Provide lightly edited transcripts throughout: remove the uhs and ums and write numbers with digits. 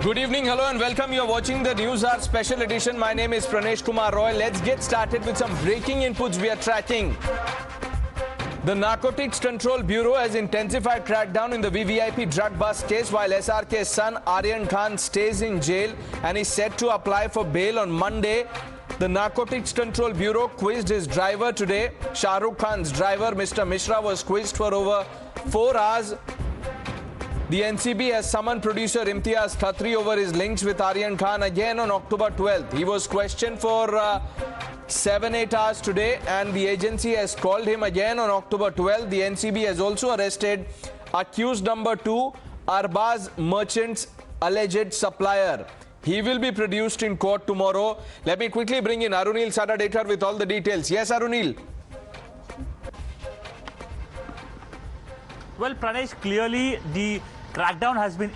Good evening, hello and welcome. You're watching the News Hour Special Edition. My name is Pranesh Kumar Roy. Let's get started with some breaking inputs we are tracking. The Narcotics Control Bureau has intensified crackdown in the VVIP drug bust case while SRK's son Aryan Khan stays in jail and is set to apply for bail on Monday. The Narcotics Control Bureau quizzed his driver today. Shah Rukh Khan's driver, Mr. Mishra, was quizzed for over 4 hours. The NCB has summoned producer Imtiaz Khatri over his links with Aryan Khan again on October 12th. He was questioned for 7-8 hours today and the agency has called him again on October 12th. The NCB has also arrested accused number 2, Arbaz Merchant's alleged supplier. He will be produced in court tomorrow. Let me quickly bring in Arunil Sadadekar with all the details. Yes, Arunil. Well, Pranesh, clearly the crackdown has been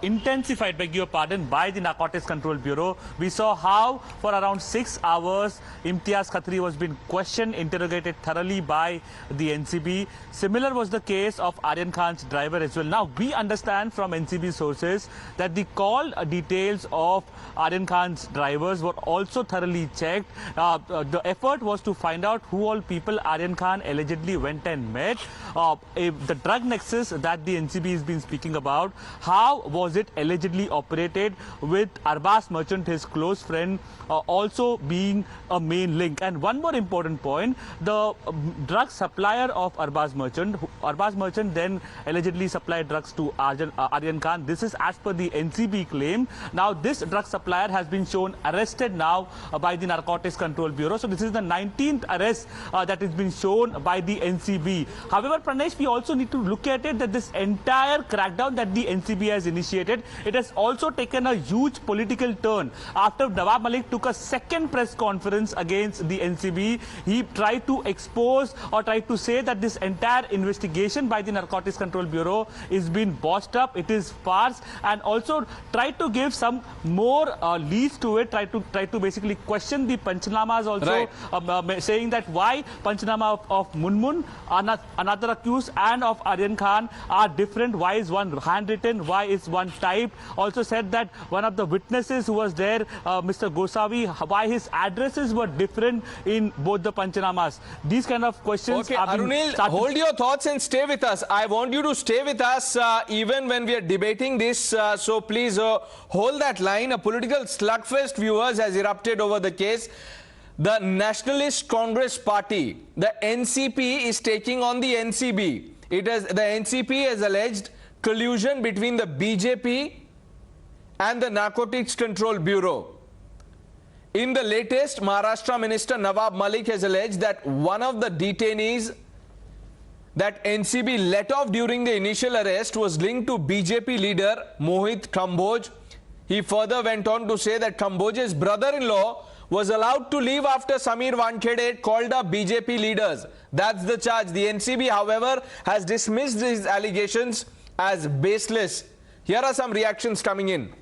intensified, beg your pardon, by the Narcotics Control Bureau. We saw how for around 6 hours Imtiaz Khatri was being questioned, interrogated thoroughly by the NCB. Similar was the case of Aryan Khan's driver as well. Now, we understand from NCB sources that the call details of Aryan Khan's drivers were also thoroughly checked. The effort was to find out who all people Aryan Khan allegedly went and met. The drug nexus that the NCB has been speaking about, how was it allegedly operated, with Arbaz Merchant, his close friend, also being a main link. And one more important point, the drug supplier of Arbaz Merchant then allegedly supplied drugs to Aryan Khan. This is as per the NCB claim. Now this drug supplier has been shown arrested now by the Narcotics Control Bureau. So this is the 19th arrest that has been shown by the NCB. However, Pranesh, we also need to look at it that this entire crackdown that the NCB has initiated, it has also taken a huge political turn. After Nawab Malik took a second press conference against the NCB, he tried to expose or tried to say that this entire investigation by the Narcotics Control Bureau is being botched up, it is farce, and also tried to give some more leads to it, tried to basically question the Panchnamas also, right. Saying that why Panchnama of Munmun, another accused, and of Aryan Khan are different. Why is one handwritten? Why is one typed? Also said that one of the witnesses who was there, Mr. Gosavi, why his addresses were different in both the Panchnamas. These kind of questions. Okay, Arunil, hold your thoughts and stay with us. I want you to stay with us even when we are debating this. So please hold that line. A political slugfest, viewers, has erupted over the case. The Nationalist Congress Party, the NCP, is taking on the NCB. The NCP has alleged collusion between the BJP and the Narcotics Control Bureau. In the latest, Maharashtra Minister Nawab Malik has alleged that one of the detainees that NCB let off during the initial arrest was linked to BJP leader Mohit Kamboj. He further went on to say that Kamboj's brother-in-law was allowed to leave after Samir Wankhede called up BJP leaders. That's the charge. The NCB, however, has dismissed these allegations as baseless. Here are some reactions coming in.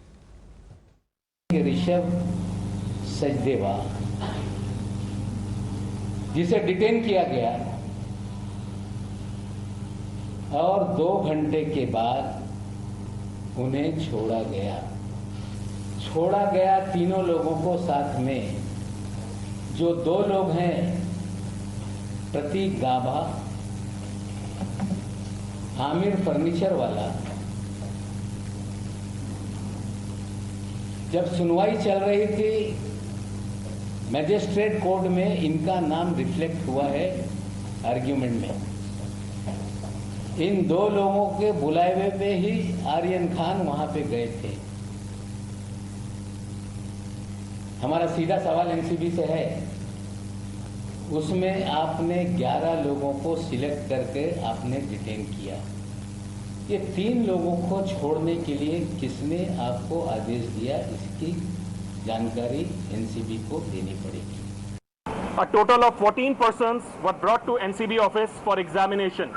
Rishabh Sachdeva, जिसे detain किया गया और 2 घंटे के बाद उन्हें छोड़ा गया तीनों लोगों को साथ में, जो 2 लोग हैं, प्रतीक गाभा, आमिर फर्नीचर वाला। जब सुनवाई चल रही थी मैजिस्ट्रेट कोर्ट में, इनका नाम रिफ्लेक्ट हुआ है आर्ग्यूमेंट में। इन 2 लोगों के बुलावे पे ही आर्यन खान वहां पे गए थे। हमारा सीधा सवाल एनसीबी से है, उसमें आपने 11 लोगों को सिलेक्ट करके आपने डिटेन किया। ये 3 लोगों को छोड़ने के लिए किसने आपको आदेश दिया, इसकी जानकारी एनसीबी को देनी पड़ेगी। A total of 14 persons were brought to NCB office for examination.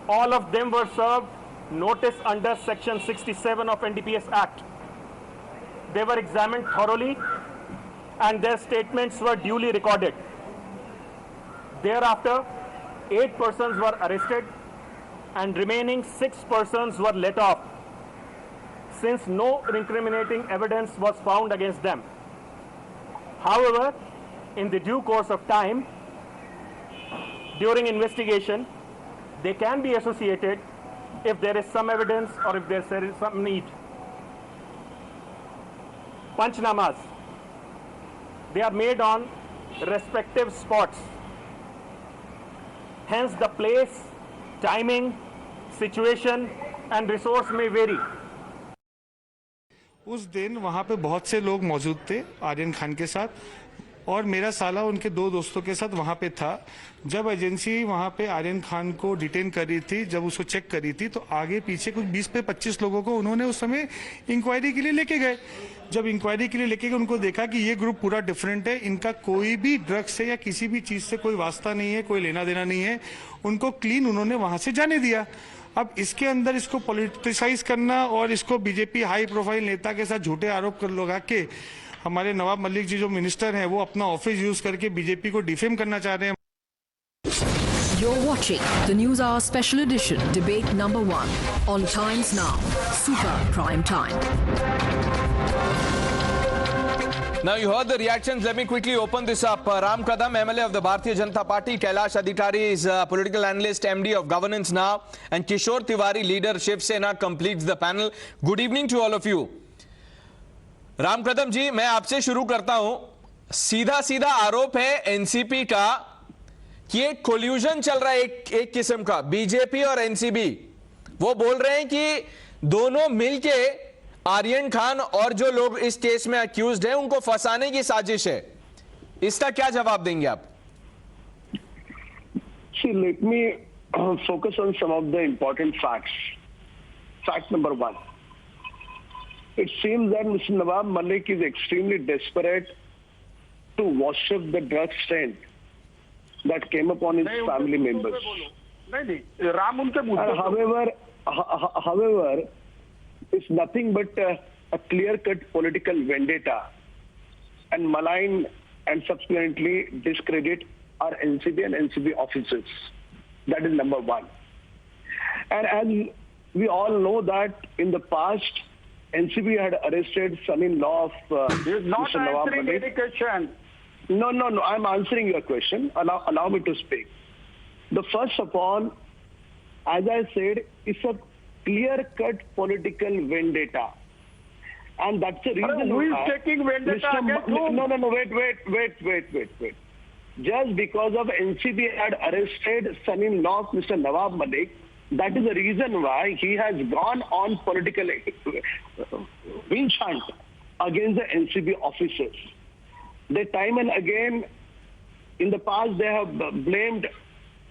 All of them were served notice under Section 67 of NDPS Act. They were examined thoroughly and their statements were duly recorded. Thereafter, 8 persons were arrested and remaining 6 persons were let off. since no incriminating evidence was found against them. However, in the due course of time, during investigation, they can be associated if there is some evidence or if there is some need. Panchnamas, they are made on respective spots. Hence the place, timing, situation and resource may vary. उस दिन वहाँ पे बहुत से लोग मौजूद थे आर्यन खान के साथ, और मेरा साला उनके दो दोस्तों के साथ वहाँ पे था। जब एजेंसी वहाँ पे आर्यन खान को डिटेन कर रही थी, जब उसको चेक कर रही थी, तो आगे पीछे कुछ 20 से 25 लोगों को उन्होंने उस समय इंक्वायरी के लिए लेके गए। जब इंक्वायरी के लिए लेके गए, उनको देखा कि ये ग्रुप पूरा डिफरेंट है, इनका कोई भी ड्रग्स से या किसी भी चीज से कोई वास्ता नहीं है, कोई लेना देना नहीं है, उनको क्लीन उन्होंने वहां से जाने दिया। अब इसके अंदर इसको पॉलिटिसाइज करना और इसको बीजेपी हाई प्रोफाइल नेता के साथ झूठे आरोप कर लगा के हमारे नवाब मलिक जी जो मिनिस्टर हैं वो अपना ऑफिस यूज करके बीजेपी को डिफेम करना चाह रहे हैं। You're watching the News Hour Special Edition, Debate Number 1 on Times Now, Super Prime Time. Now you heard the reactions. Let me quickly open this up. Ram Kadam, MLA of the Bharatiya Janata Party, Kailash Adhikari is political analyst, MD of Governance Now, and Kishore Tiwari, leader Shiv Sena, completes the panel. Good evening to all of you. Ram Kadam जी, मैं आपसे शुरू करता हूं। सीधा सीधा आरोप है NCP का कि एक कोल्यूजन चल रहा है एक किस्म का, बीजेपी और एनसीबी। वो बोल रहे हैं कि दोनों मिलके आर्यन खान और जो लोग इस केस में अक्यूज्ड हैं उनको फंसाने की साजिश है। इसका क्या जवाब देंगे आप? See, let me focus on some of the important facts. Fact number 1. It seems that Mr. Nawab Malik is extremely desperate to wash up the drug trend that came upon his family members. However, it's nothing but a clear-cut political vendetta and malign and subsequently discredit our NCB and NCB officers. That is number 1. And as we all know that in the past, NCB had arrested son-in-law of Mr. Nawab Malik. Any question. No. I'm answering your question. Allow me to speak. The first of all, as I said, it's a clear-cut political vendetta. And that's the reason who is taking vendetta against whom? No, wait. Just because of NCB had arrested son-in-law of Mr. Nawab Malik, that is the reason why he has gone on political witch hunt against the NCB officers. They time and again, in the past, they have blamed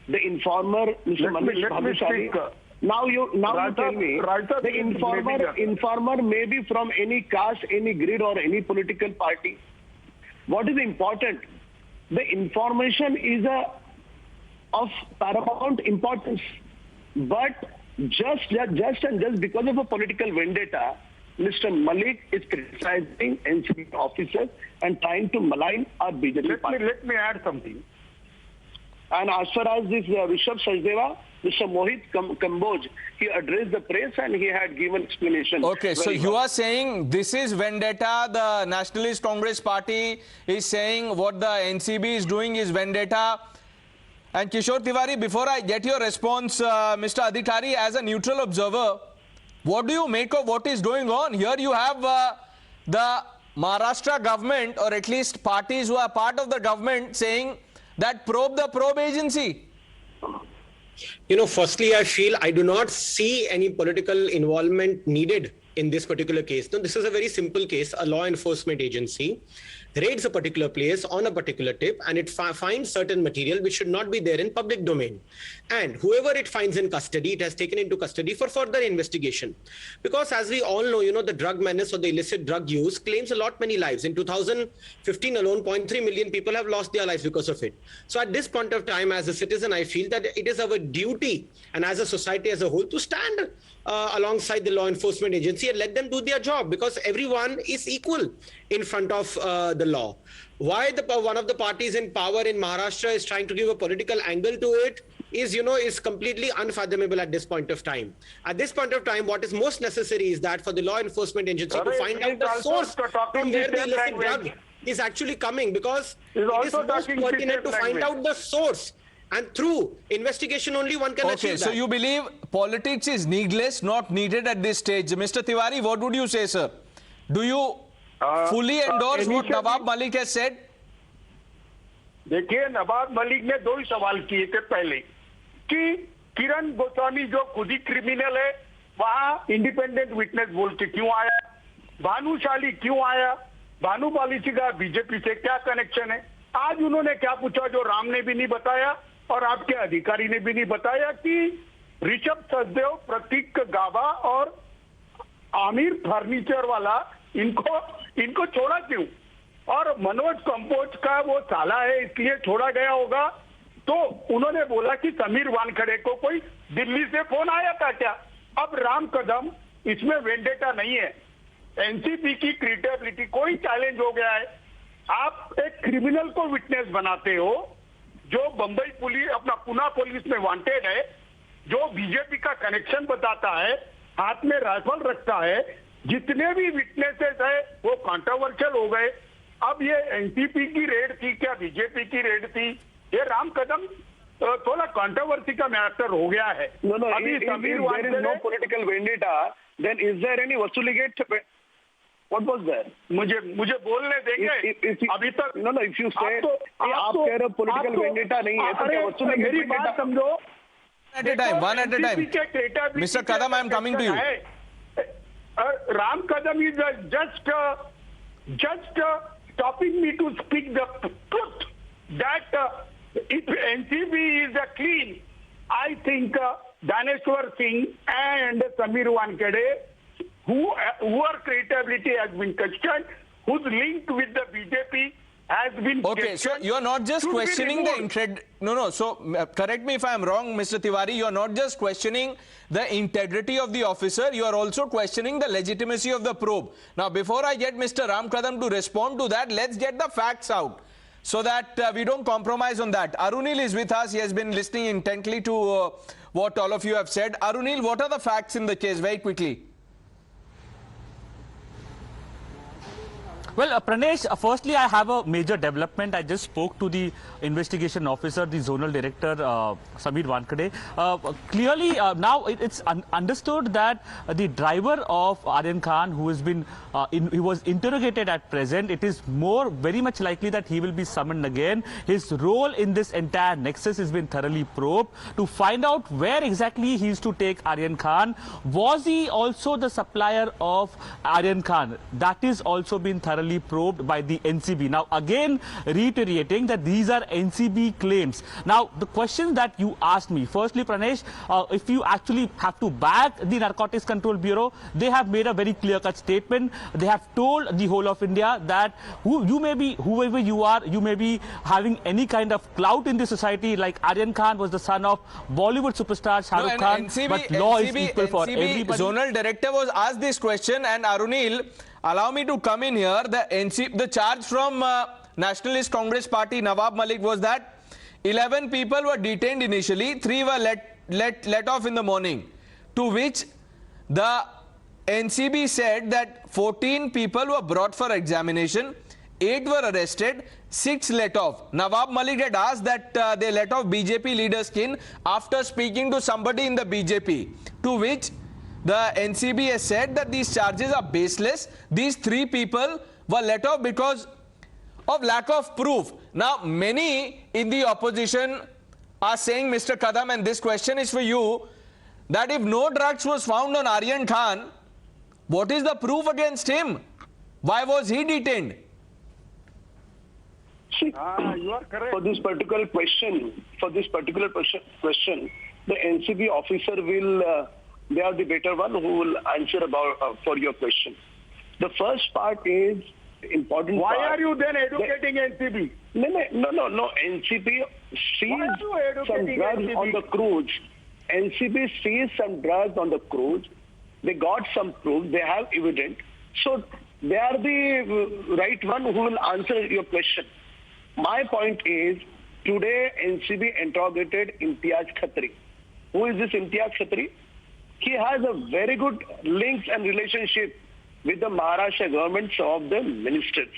the informer, Mr. Manish Bhanushali. Now you tell me, the informer may be from any caste, any grid or any political party. What is important? The information is of paramount importance. But just because of a political vendetta, Mr. Malik is criticizing NCB officers and trying to malign our BJP party. Let me add something. And as far as this Rishabh Sachdeva, Mr. Mohit Kamboj, he addressed the press and he had given explanation. Okay, so you are saying this is vendetta. The Nationalist Congress Party is saying what the NCB is doing is vendetta. And Kishore Tiwari, before I get your response, Mr. Adhikari, as a neutral observer, what do you make of what is going on? Here you have the Maharashtra government, or at least parties who are part of the government, saying that probe the probe agency. You know, firstly, I do not see any political involvement needed in this particular case. No, this is a very simple case. A law enforcement agency raids a particular place on a particular tip and it finds certain material which should not be there in public domain. And whoever it finds in custody, it has taken into custody for further investigation. Because as we all know, you know, the drug menace or the illicit drug use claims a lot many lives. In 2015 alone, 0.3 million people have lost their lives because of it. So at this point of time, as a citizen, I feel that it is our duty and as a society as a whole to stand alongside the law enforcement agency and let them do their job, because everyone is equal in front of the law. Why one of the parties in power in Maharashtra is trying to give a political angle to it, is completely unfathomable at this point of time. At this point of time, what is most necessary is that for the law enforcement agency to find out the source from where the illicit drug is actually coming, because it is most pertinent to find out the source. And through investigation only one can achieve that. So you believe politics is needless, not needed at this stage. Mr. Tiwari, what would you say, sir? Do you fully endorse what Nawab Malik has said? देखिए, नवाब मलिक ने दो ही सवाल किए थे पहले कि किरण गोस्वामी जो खुद ही क्रिमिनल है वहां इंडिपेंडेंट विटनेस बोल के क्यों आया, भानुशाली क्यों आया, भानुशाली का बीजेपी से क्या कनेक्शन है। आज उन्होंने क्या पूछा जो राम ने भी नहीं बताया और आपके अधिकारी ने भी नहीं बताया कि ऋषभ सचदेव, प्रतीक गाबा और आमिर फर्नीचर वाला इनको छोड़ा क्यों, और मनोज कंपोज का वो साला है इसलिए छोड़ा गया होगा। तो उन्होंने बोला कि समीर वानखेड़े को कोई दिल्ली से फोन आया था क्या। अब राम कदम, इसमें वेंडेटा नहीं है, एनसीपी की क्रेडिबिलिटी कोई चैलेंज हो गया है। आप एक क्रिमिनल को विटनेस बनाते हो जो बंबई पुलिस, अपना पुणे पुलिस में वांटेड है, जो बीजेपी का कनेक्शन बताता है, हाथ में राइफल रखता है, जितने भी विटनेसेस है वो कंट्रोवर्शियल हो गए। अब ये एनसीपी की रेड थी क्या बीजेपी की रेड थी, ये राम कदम थोड़ा कंट्रोवर्सी का मैटर हो गया है। अभी Sameer Wankhede no political vendetta, then is there any वसूलीगेट? What was there? मुझे बोलने देंगे अभी तक। नो, इफ यू से आप कह रहे हो पॉलिटिकल वेंडेटा नहीं है तो क्या वसूलीगेट? मेरी बात समझो, one at a time. Mr. Kadam, I am coming to you. Ram Kadam is just stopping me to speak the truth that if NCB is clean, I think Daneshwar Singh and Samir Wankhede, whose credibility has been questioned, whose link with the BJP has been okay, so you are not just questioning the so correct me if I am wrong, Mr. Tiwari, you are not just questioning the integrity of the officer, you are also questioning the legitimacy of the probe. Now, before I get Mr. Ram Kadam to respond to that, let's get the facts out so that we don't compromise on that. Arunil is with us. He has been listening intently to what all of you have said. Arunil, what are the facts in the case? Very quickly. Well, Pranesh, firstly, I have a major development. I just spoke to the investigation officer, the zonal director, Samir Wankhede. Clearly, now it's understood that the driver of Aryan Khan, who has been, he was interrogated at present, it is very much likely that he will be summoned again. His role in this entire nexus has been thoroughly probed to find out where exactly he is to take Aryan Khan. Was he also the supplier of Aryan Khan? That is also been thoroughly probed by the NCB. Now, again, reiterating that these are NCB claims. Now, the question that you asked me, firstly, Pranesh, if you actually have to back the Narcotics Control Bureau, they have made a very clear-cut statement. They have told the whole of India that whoever you are, you may be having any kind of clout in the society, like Aryan Khan was the son of Bollywood superstar Shah Rukh Khan, but law is equal for everybody. Zonal director was asked this question, and Arunil, allow me to come in here. The charge from Nationalist Congress Party, Nawab Malik, was that 11 people were detained initially, 3 were let off in the morning, to which the NCB said that 14 people were brought for examination, 8 were arrested, 6 let off. Nawab Malik had asked that they let off BJP leader Skin after speaking to somebody in the BJP, to which the NCB has said that these charges are baseless. These 3 people were let off because of lack of proof. Now, many in the opposition are saying, Mr. Kadam, and this question is for you, that if no drugs was found on Aryan Khan, what is the proof against him? Why was he detained? you are correct. For this particular question, the NCB officer will. They are the better one who will answer for your question. The first part is important. Why are you then educating NCB? No. NCB seized some drugs on the cruise. NCB seized some drugs on the cruise. They got some proof. They have evidence. So they are the right one who will answer your question. My point is, today NCB interrogated Imtiaz Khatri. Who is this Imtiaz Khatri? He has a very good links and relationship with the Maharashtra government, some of the ministers,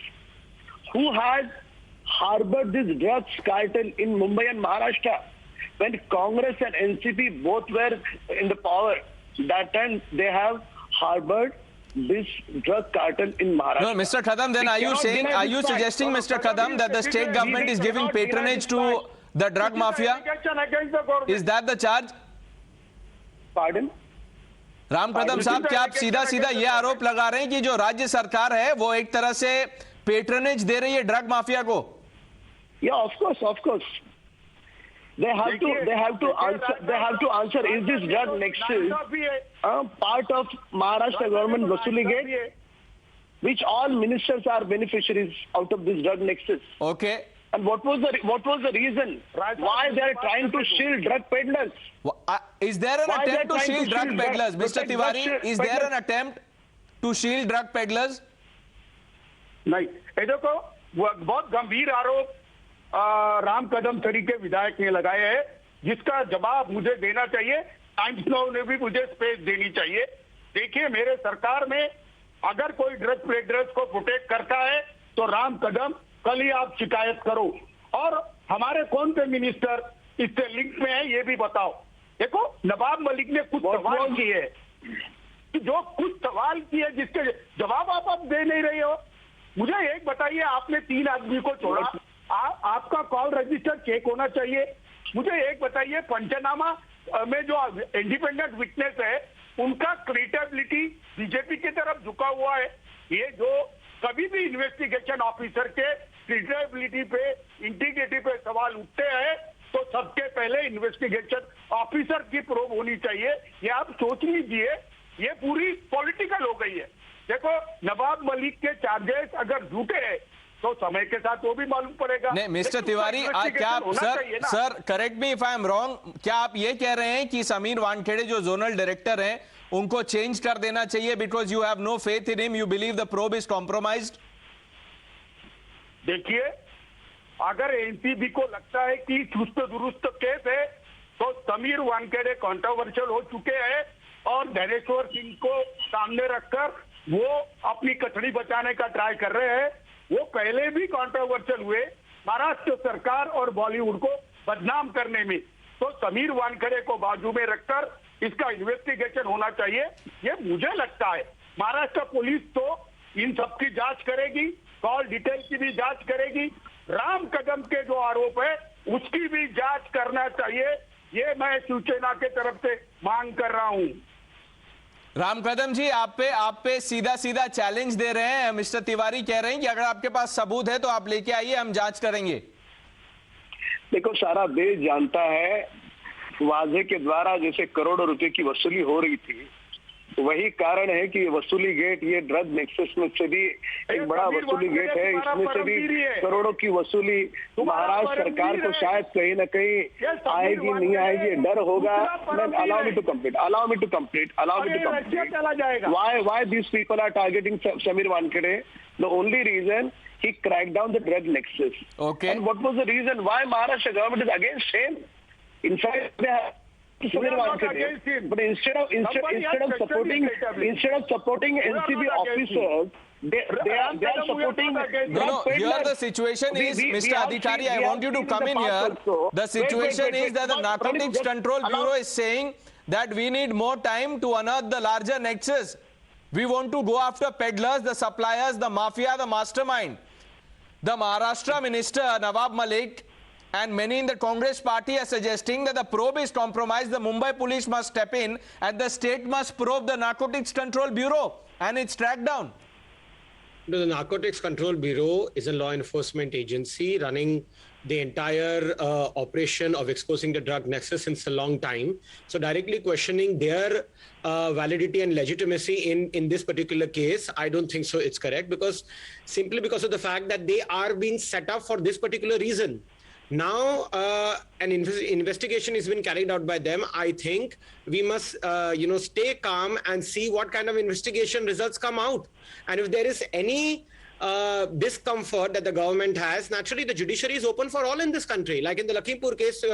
who has harbored this drugs cartel in Mumbai and Maharashtra. When Congress and NCP both were in the power, that time they have harbored this drug cartel in Maharashtra. No, Mr. Kadam, then are you saying, are you suggesting, Mr. Kadam, that the state government is giving patronage to the drug mafia? Is that the charge? Pardon? Ram Kadam साहब, क्या आप सीधा सीधा ये आरोप लगा रहे हैं कि जो राज्य सरकार है वो एक तरह से पेट्रोनेज दे रही है ड्रग माफिया को? Yeah, of course. They have to answer. Is this drug nexus part of Maharashtra government Vasuli Gate, which all ministers are beneficiaries out of this drug nexus? Okay. And what was the reason why they are trying to shield drug peddlers? Is there an attempt to shield drug peddlers, Mr. Tiwari? Is there an attempt to shield drug peddlers? नहीं, ये देखो बहुत गंभीर आरोप राम कदम तरीके विधायक ने लगाए हैं, जिसका जवाब मुझे देना चाहिए। टाइम्स नाउ ने भी मुझे स्पेस देनी चाहिए। देखिए, मेरे सरकार में अगर कोई ड्रग पेडलर्स को प्रोटेक्ट करता है तो राम कदम कल ही आप शिकायत करो, और हमारे कौन से मिनिस्टर इससे लिंक में है ये भी बताओ। देखो, नवाब मलिक ने कुछ सवाल किए, जो कुछ सवाल किए जिसके जवाब आप अब दे नहीं रहे हो। मुझे एक बताइए, आपने 3 आदमी को छोड़ा, आपका कॉल रजिस्टर चेक होना चाहिए। मुझे एक बताइए, पंचनामा में जो इंडिपेंडेंट विटनेस है उनका क्रेडिबिलिटी बीजेपी की तरफ झुका हुआ है। ये जो कभी भी इन्वेस्टिगेशन ऑफिसर के क्रेडिबिलिटी पे, इंटीग्रिटी पे सवाल उठते हैं तो सबके पहले इन्वेस्टिगेशन ऑफिसर की प्रोब होनी चाहिए। ये आप सोच लीजिए, ये पूरी पॉलिटिकल हो गई है। देखो, नवाब मलिक के चार्जेस अगर झूठे हैं तो समय के साथ वो भी मालूम पड़ेगा। नहीं, मिस्टर तिवारी, क्या आप sir correct me if I am wrong, क्या आप ये कह रहे हैं कि समीर वानखेड़े जो जोनल डायरेक्टर हैं उनको चेंज कर देना चाहिए because you have no faith in him, you believe the probe is compromised? देखिए, अगर एनसीबी को लगता है कि चुस्त दुरुस्त केस है तो समीर वानखेड़े कंट्रोवर्शियल हो चुके हैं और धनेश्वर सिंह को सामने रखकर वो अपनी कथनी बचाने का ट्राई कर रहे हैं। वो पहले भी कंट्रोवर्शियल हुए महाराष्ट्र सरकार और बॉलीवुड को बदनाम करने में। तो समीर वानखेड़े को बाजू में रखकर इसका इन्वेस्टिगेशन होना चाहिए। ये मुझे लगता है महाराष्ट्र पुलिस तो इन सब की जांच करेगी, कॉल डिटेल की भी जांच करेगी, राम कदम के जो आरोप है उसकी भी जांच करना चाहिए। ये मैं शिवसेना के तरफ से मांग कर रहा हूं। राम कदम जी, आप पे सीधा सीधा चैलेंज दे रहे हैं। मिस्टर तिवारी कह रहे हैं कि अगर आपके पास सबूत है तो आप लेके आइए, हम जांच करेंगे। देखो, सारा देश जानता है वाजे के द्वारा जैसे करोड़ों रुपए की वसूली हो रही थी, वही कारण है कि वसूली गेट, ये ड्रग नेक्सस में से भी एक बड़ा वसूली गेट है। इसमें से भी करोड़ों की वसूली महाराष्ट्र सरकार को शायद कहीं ना कहीं आएगी, नहीं आएगी, डर होगा। Allow me to complete why these people are targeting Samir Wankhede? The only reason, he cracked down the drug nexus. Okay. And what was the reason why Maharashtra government is against him? In fact, they have Samir Wankhede, but instead of supporting NCB officers, they are supporting. No, here the situation is, Mr. Adhikari, I want you to come in here. The situation is that the Narcotics Control Bureau is saying that we need more time to unearth the larger nexus. We want to go after peddlers, the suppliers, the mafia, the mastermind. The Maharashtra Minister Nawab Malik and many in the Congress party are suggesting that the probe is compromised. The Mumbai police must step in and the state must probe the Narcotics Control Bureau and its crackdown. No, the Narcotics Control Bureau is a law enforcement agency running the entire operation of exposing the drug nexus since a long time. So directly questioning their validity and legitimacy in this particular case, I don't think so it's correct, because simply because of the fact that they are being set up for this particular reason. Now, an investigation has been carried out by them. I think we must, stay calm and see what kind of investigation results come out. And if there is any discomfort that the government has, naturally the judiciary is open for all in this country. Like in the Lakhimpur case,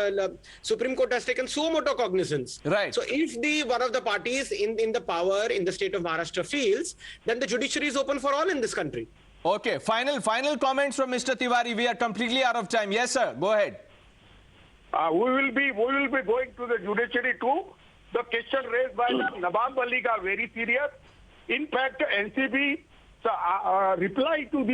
Supreme Court has taken suo motu cognizance. Right. So if one of the parties in the power in the state of Maharashtra feels, then the judiciary is open for all in this country. Okay, final comments from Mr. Tiwari. We are completely out of time. Yes, sir. Go ahead. We will be going to the judiciary too. The question raised by Nawab Malik are very serious. In fact, NCB reply to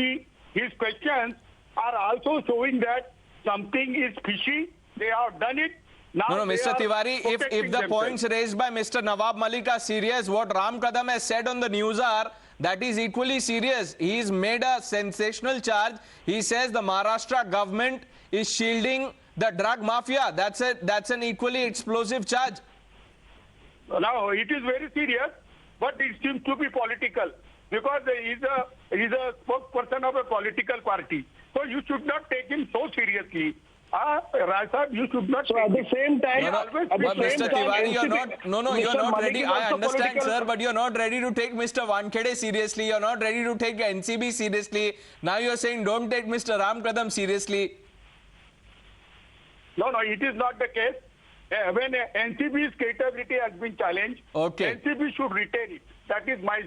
his questions are also showing that something is fishy. They have done it. Now No, they Mr. are Tiwari, if protecting the themselves. points raised by Mr. Nawab Malik are serious, what Ram Kadam has said on the news are, that is equally serious. He's made a sensational charge. He says the Maharashtra government is shielding the drug mafia. That's an equally explosive charge. Now, it is very serious, but it seems to be political because he is a spokesperson of a political party. So you should not take him so seriously. Rai Sahib, you should not. So at the same time, But Mr. Tiwari, you're not ready. I understand, sir, but you're not ready to take Mr. Wankhede seriously. You're not ready to take NCB seriously. Now you're saying don't take Mr. Ram Kadam seriously. No, it is not the case. When NCB's credibility has been challenged, Okay. NCB should retain it. That is my.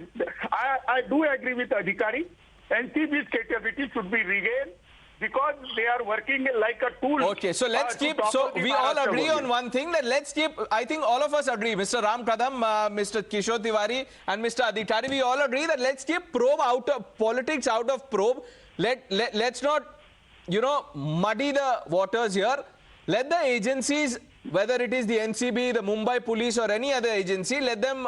I do agree with Adhikari. NCB's credibility should be regained because they are working like a tool. Okay, so let's keep. So we all agree on one thing, that let's keep. I think all of us agree, Mr. Ram Kadam, Mr. Kishore Tiwari, and Mr. Adhikari. We all agree that let's keep probe out of politics out of probe. Let's not, muddy the waters here. Let the agencies, whether it is the NCB, the Mumbai Police, or any other agency, let them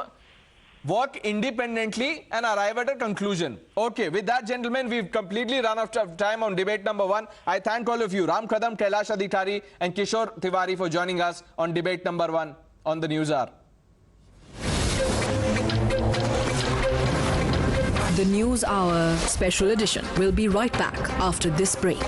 work independently and arrive at a conclusion. Okay, with that, gentlemen, we've completely run out of time on debate number 1. I thank all of you, Ram Kadam, Kailash Adhikari, and Kishore Tiwari, for joining us on debate number 1 on the News Hour. The News Hour Special Edition will be right back after this break.